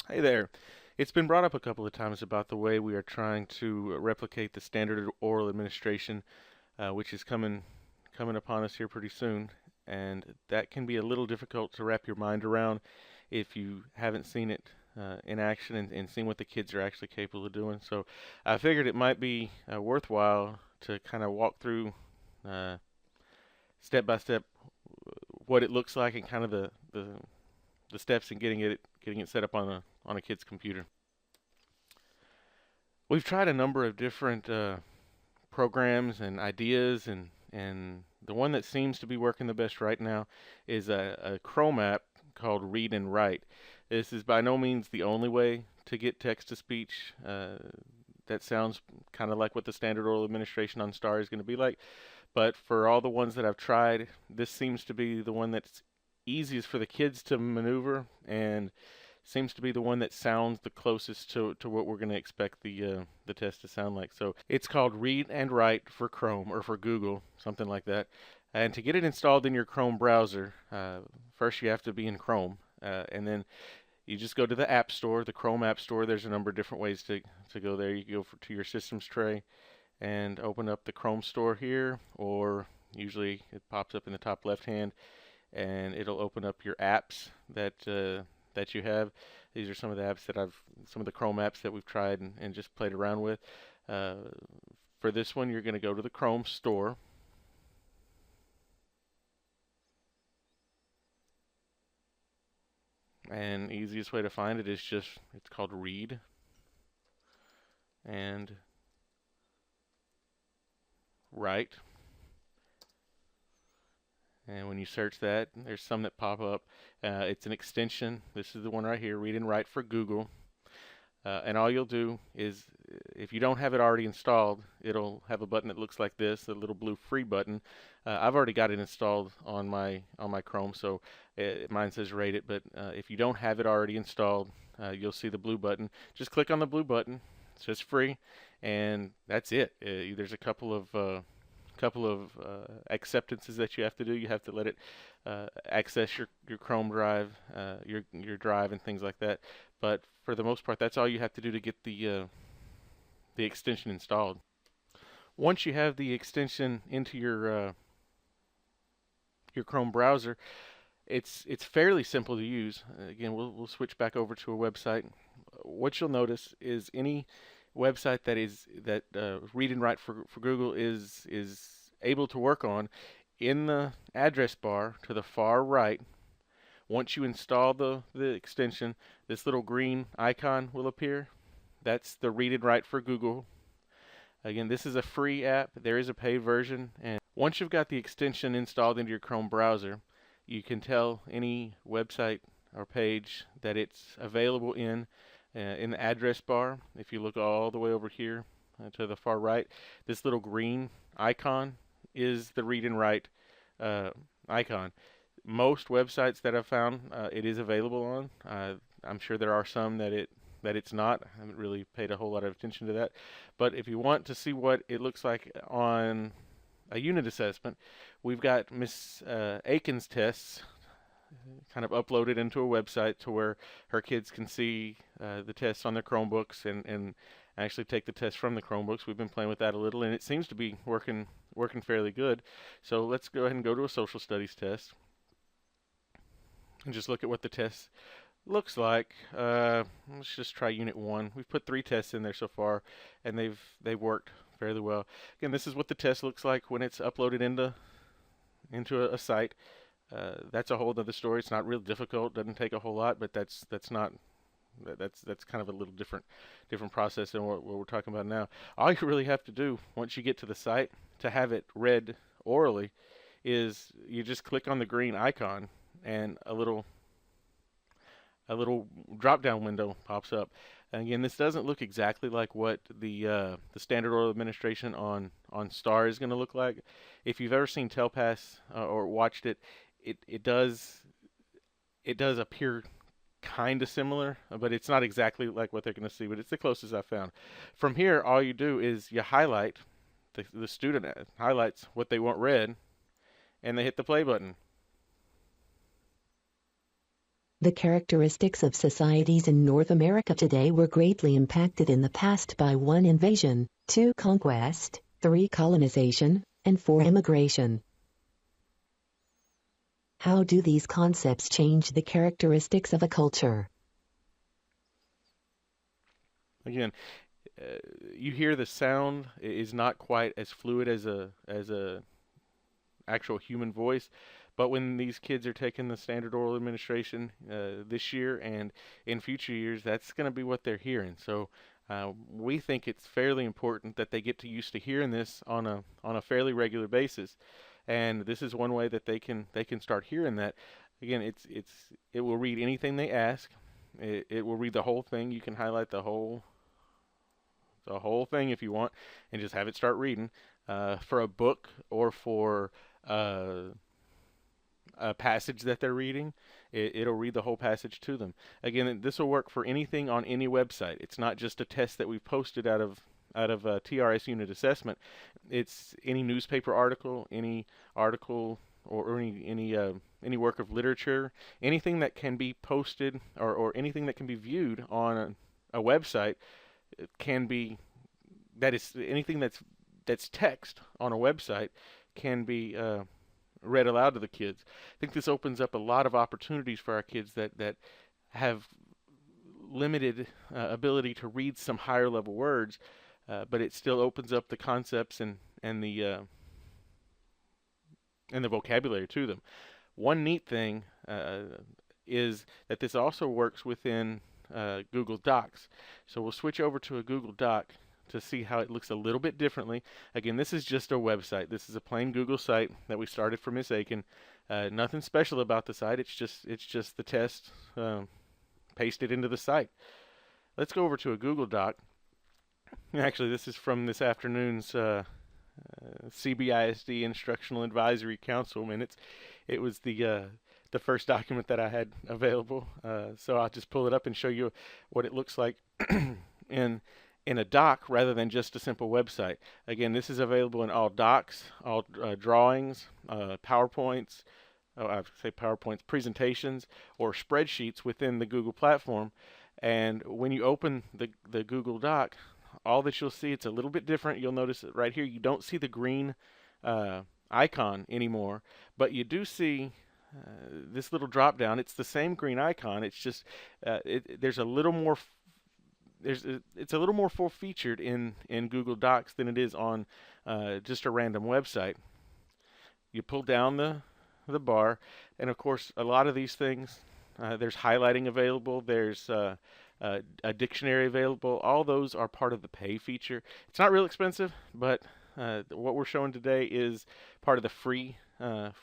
Hey there. It's been brought up a couple of times about the way we are trying to replicate the standard oral administration, which is coming upon us here pretty soon, and that can be a little difficult to wrap your mind around if you haven't seen it in action and seen what the kids are actually capable of doing. So I figured it might be worthwhile to kind of walk through uh, step by step what it looks like and kind of the steps in getting it set up on a kid's computer. We've tried a number of different programs and ideas, and the one that seems to be working the best right now is a Chrome app called Read and Write. This is by no means the only way to get text to speech. That sounds kind of like what the standard oral administration on Star is going to be like. But for all the ones that I've tried, this seems to be the one that's easiest for the kids to maneuver and seems to be the one that sounds the closest to what we're going to expect the test to sound like. So it's called Read and Write for Chrome or for Google, something like that. And to get it installed in your Chrome browser, first you have to be in Chrome, and then you just go to the App Store, the Chrome App Store. There's a number of different ways to go there. You can go to your systems tray and open up the Chrome Store here, or usually it pops up in the top left hand and it'll open up your apps that you have. These are some of the apps some of the Chrome apps that we've tried and just played around with. Uh, for this one, you're going to go to the Chrome Store, and the easiest way to find it is it's called Read and Write. And when you search that, there's some that pop up. It's an extension. This is the one right here, Read and Write for Google. And all you'll do is, if you don't have it already installed, it'll have a button that looks like this, a little blue free button. I've already got it installed on my Chrome, so mine says rate it. But if you don't have it already installed, you'll see the blue button. Just click on the blue button. It's just free, and that's it. There's a couple of acceptances that you have to do. You have to let it access your Chrome drive, your drive, and things like that. But for the most part, that's all you have to do to get the extension installed. Once you have the extension into your Chrome browser, it's fairly simple to use. Again, we'll switch back over to a website. What you'll notice is any website that Read and Write for Google is able to work on, in the address bar to the far right. Once you install the extension, this little green icon will appear. That's the Read and Write for Google. Again, this is a free app. There is a paid version, and once you've got the extension installed into your Chrome browser, you can tell any website or page that it's available in the address bar. If you look all the way over here to the far right, this little green icon is the Read and Write uh, icon. Most websites that I've found, it is available on. I'm sure there are some that it's not. I haven't really paid a whole lot of attention to that. But if you want to see what it looks like on a unit assessment, we've got Miss Aiken's tests kind of uploaded into a website to where her kids can see the tests on their Chromebooks and actually take the test from the Chromebooks. We've been playing with that a little, and it seems to be working fairly good. So let's go ahead and go to a social studies test and just look at what the test looks like. Let's just try Unit 1. We've put 3 tests in there so far, and they've worked fairly well. Again, this is what the test looks like when it's uploaded into a site. That's a whole other story. It's not real difficult. Doesn't take a whole lot, but that's not that's kind of a little different process than what we're talking about now. All you really have to do once you get to the site to have it read orally is you just click on the green icon, and a little drop down window pops up. And again, this doesn't look exactly like what the standard oral administration on Star is going to look like. If you've ever seen Telpass or watched it, it does appear kind of similar, but it's not exactly like what they're going to see. But it's the closest I found. From here, all you do is you highlight the student highlights what they want read, and they hit the play button. The characteristics of societies in North America today were greatly impacted in the past by 1. Invasion, 2. Conquest, 3. Colonization, and 4. Immigration. How do these concepts change the characteristics of a culture? Again, you hear the sound is not quite as fluid as a actual human voice, but when these kids are taking the standard oral administration this year and in future years, that's going to be what they're hearing. So we think it's fairly important that they get used to hearing this on a fairly regular basis, and this is one way that they can start hearing that. Again, it will read anything they ask. It will read the whole thing. You can highlight the whole thing if you want, and just have it start reading for a book or for uh, a passage that they're reading. It'll read the whole passage to them. Again, this will work for anything on any website. It's not just a test that we've posted out of TRS unit assessment. It's any newspaper article, any article, or any work of literature, anything that can be posted or anything that can be viewed on a website can be that is anything that's text on a website can be read aloud to the kids. I think this opens up a lot of opportunities for our kids that have limited ability to read some higher level words, but it still opens up the concepts and the vocabulary to them. One neat thing is that this also works within Google Docs. So we'll switch over to a Google Doc to see how it looks a little bit differently. Again, this is just a website. This is a plain Google site that we started for Miss Aiken. Nothing special about the site. It's just the test pasted into the site. Let's go over to a Google Doc. Actually, this is from this afternoon's CBISD Instructional Advisory Council minutes. It was the first document that I had available, so I'll just pull it up and show you what it looks like in a doc rather than just a simple website. Again, this is available in all docs, all drawings, PowerPoints, I say PowerPoints, presentations, or spreadsheets within the Google platform. And when you open the Google Doc, all that you'll see, it's a little bit different. You'll notice that right here, you don't see the green icon anymore, but you do see this little drop down. It's the same green icon. It's just there's a little more it's a little more full featured in Google Docs than it is on just a random website. You pull down the bar, and of course a lot of these things there's highlighting available. There's a dictionary available. All those are part of the pay feature. It's not real expensive, but what we're showing today is part of the free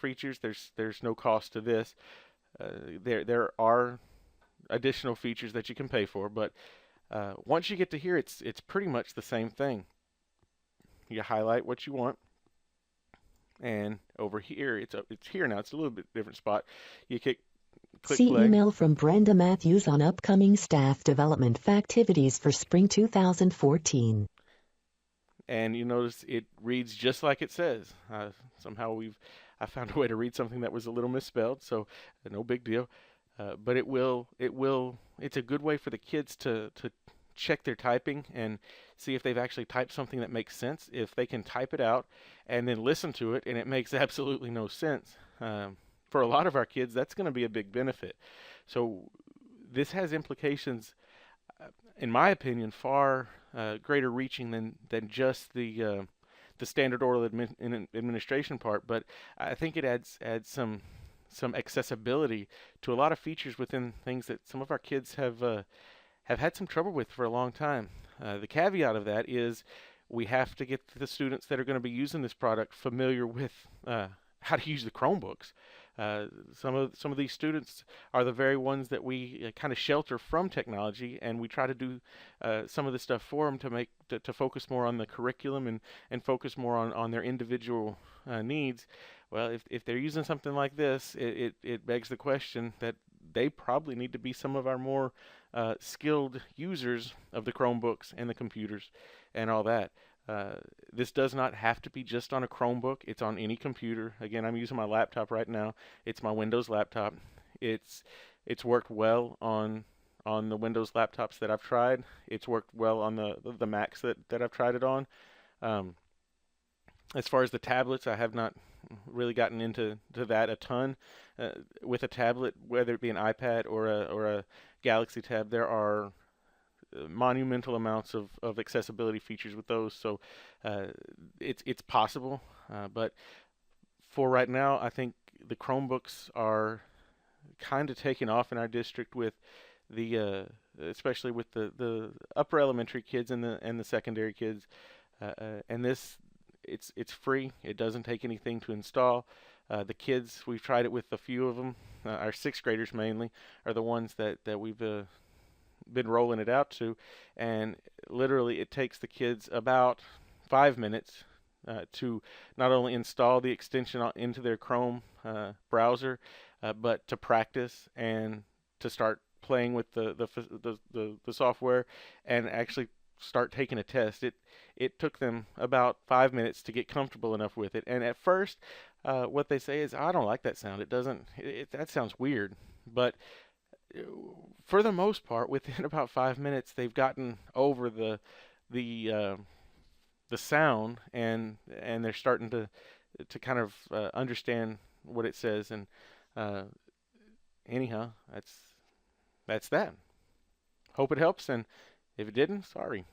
features. There's no cost to this. There are additional features that you can pay for, but once you get to here, it's pretty much the same thing. You highlight what you want, and over here it's here now. It's a little bit different spot. You click See play. email from Brenda Matthews on upcoming staff development activities for spring 2014. And you notice it reads just like it says. Somehow I found a way to read something that was a little misspelled, so no big deal. But it's a good way for the kids to check their typing and see if they've actually typed something that makes sense. If they can type it out and then listen to it and it makes absolutely no sense, for a lot of our kids, that's going to be a big benefit. So this has implications, in my opinion, far greater reaching than just the standard oral administration part. But I think it adds some accessibility to a lot of features within things that some of our kids have had some trouble with for a long time. The caveat of that is we have to get the students that are going to be using this product familiar with how to use the Chromebooks. Some of these students are the very ones that we kind of shelter from technology, and we try to do some of this stuff for them to focus more on the curriculum and focus more on their individual needs. Well, if they're using something like this, it begs the question that they probably need to be some of our more skilled users of the Chromebooks and the computers and all that. This does not have to be just on a Chromebook. It's on any computer. Again, I'm using my laptop right now. It's my Windows laptop. It's It's worked well on the Windows laptops that I've tried. It's worked well on the Macs that I've tried it on. Um, as far as the tablets, I have not really gotten into that a ton. Uh, with a tablet, whether it be an iPad or a Galaxy Tab, there are monumental amounts of accessibility features with those. So uh, it's possible, but for right now, I think the Chromebooks are kind of taking off in our district with the especially with the upper elementary kids and the secondary kids. And this it's free. It doesn't take anything to install. The kids, we've tried it with a few of them. Our sixth graders mainly are the ones that we've been rolling it out to, and literally it takes the kids about 5 minutes to not only install the extension into their Chrome browser, but to practice and to start playing with the software and actually start taking a test. It took them about 5 minutes to get comfortable enough with it. And at first, what they say is, "I don't like that sound. It doesn't. That sounds weird." But for the most part, within about 5 minutes, they've gotten over the uh, the sound, and they're starting to kind of understand what it says. And uh, anyhow, that's that. Hope it helps, and if it didn't, sorry.